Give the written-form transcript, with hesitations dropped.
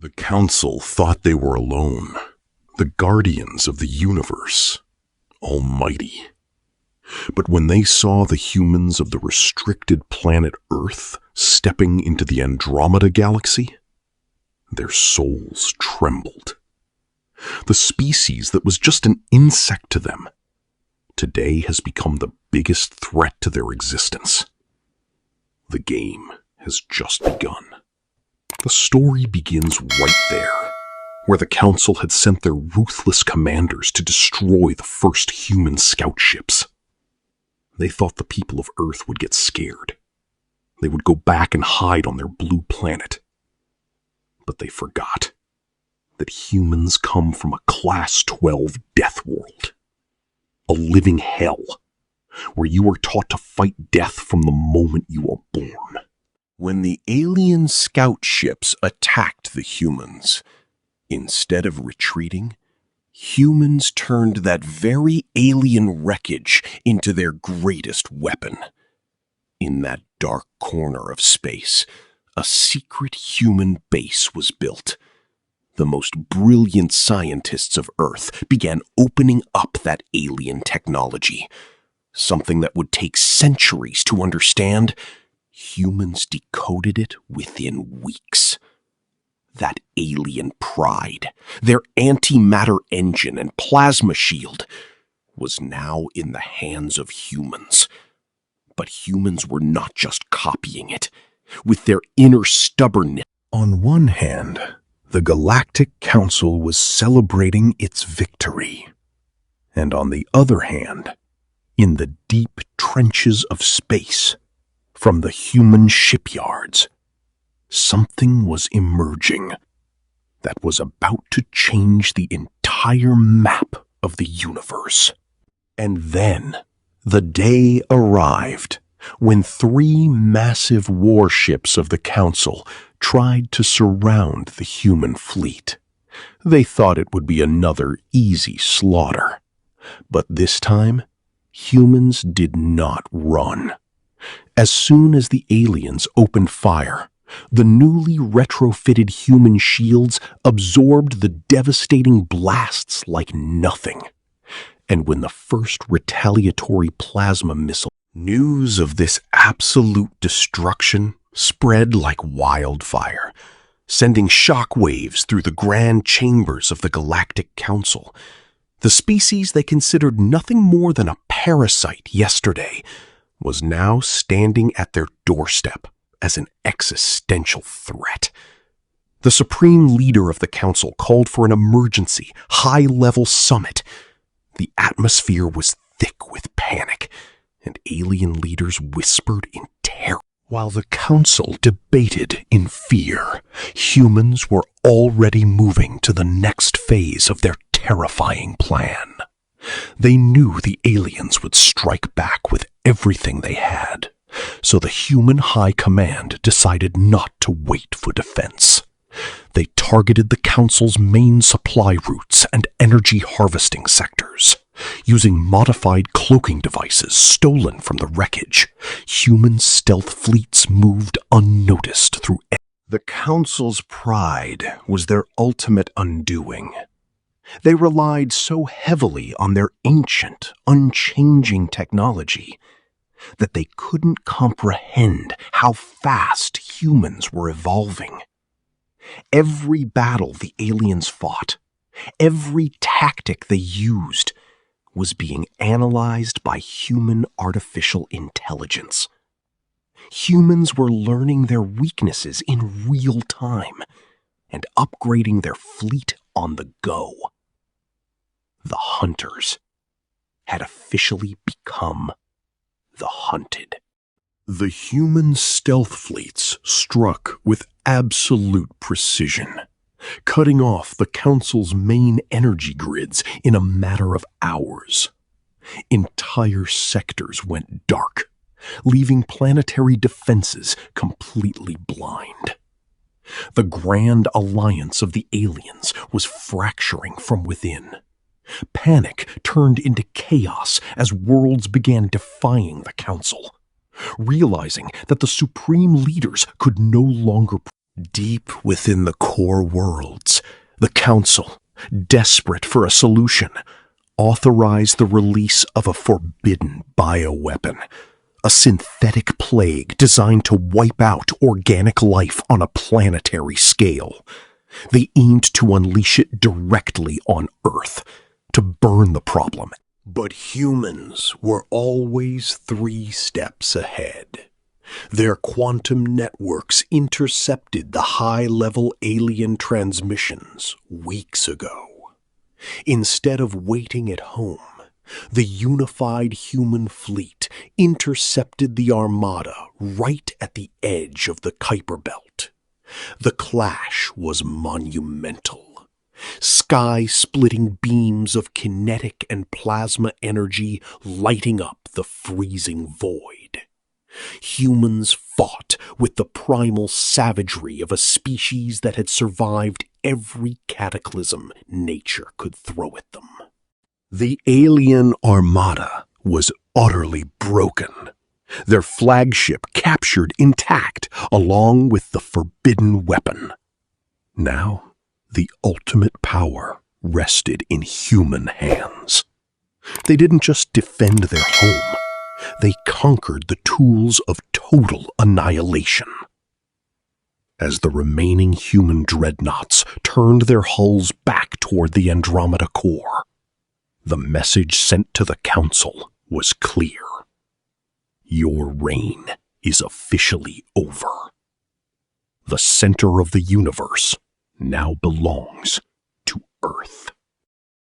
The Council thought they were alone, the guardians of the universe, almighty. But when they saw the humans of the restricted planet Earth stepping into the Andromeda galaxy, their souls trembled. The species that was just an insect to them today has become the biggest threat to their existence. The game has just begun. The story begins right there, where the Council had sent their ruthless commanders to destroy the first human scout ships. They thought the people of Earth would get scared. They would go back and hide on their blue planet. But they forgot that humans come from a Class 12 Deathworld, a living hell, where you are taught to fight death from the moment you are born. When the alien scout ships attacked the humans, instead of retreating, humans turned that very alien wreckage into their greatest weapon. In that dark corner of space, a secret human base was built. The most brilliant scientists of Earth began opening up that alien technology. Something that would take centuries to understand, humans decoded it within weeks. That alien pride, their antimatter engine and plasma shield, was now in the hands of humans. But humans were not just copying it. With their inner stubbornness. On one hand, the Galactic Council was celebrating its victory. And on the other hand, in the deep trenches of space, from the human shipyards, something was emerging that was about to change the entire map of the universe. And then the day arrived when 3 massive warships of the Council tried to surround the human fleet. They thought it would be another easy slaughter. But this time, humans did not run. As soon as the aliens opened fire, the newly retrofitted human shields absorbed the devastating blasts like nothing. And when the first retaliatory plasma missile, news of this absolute destruction spread like wildfire, sending shockwaves through the grand chambers of the Galactic Council. The species they considered nothing more than a parasite yesterday was now standing at their doorstep as an existential threat. The supreme leader of the Council called for an emergency, high-level summit. The atmosphere was thick with panic, and alien leaders whispered in terror. While the Council debated in fear, humans were already moving to the next phase of their terrifying plan. They knew the aliens would strike back with everything they had, so the human high command decided not to wait for defense. They targeted the Council's main supply routes and energy harvesting sectors. Using modified cloaking devices stolen from the wreckage, human stealth fleets moved unnoticed through. The Council's pride was their ultimate undoing. They relied so heavily on their ancient, unchanging technology that they couldn't comprehend how fast humans were evolving. Every battle the aliens fought, every tactic they used, was being analyzed by human artificial intelligence. Humans were learning their weaknesses in real time and upgrading their fleet on the go. The hunters had officially become the hunted. The human stealth fleets struck with absolute precision, cutting off the Council's main energy grids in a matter of hours. Entire sectors went dark, leaving planetary defenses completely blind. The grand alliance of the aliens was fracturing from within. Panic turned into chaos as worlds began defying the Council. Realizing that the supreme leaders could no longer Deep within the core worlds, the Council, desperate for a solution, authorized the release of a forbidden bioweapon, a synthetic plague designed to wipe out organic life on a planetary scale. They aimed to unleash it directly on Earth, to burn the problem. But humans were always 3 steps ahead. Their quantum networks intercepted the high-level alien transmissions weeks ago. Instead of waiting at home, the unified human fleet intercepted the Armada right at the edge of the Kuiper Belt. The clash was monumental. Sky-splitting beams of kinetic and plasma energy lighting up the freezing void. Humans fought with the primal savagery of a species that had survived every cataclysm nature could throw at them. The alien Armada was utterly broken, their flagship captured intact along with the forbidden weapon. Now, the ultimate power rested in human hands. They didn't just defend their home, they conquered the tools of total annihilation. As the remaining human dreadnoughts turned their hulls back toward the Andromeda core, the message sent to the Council was clear. Your reign is officially over. The center of the universe now belongs to Earth.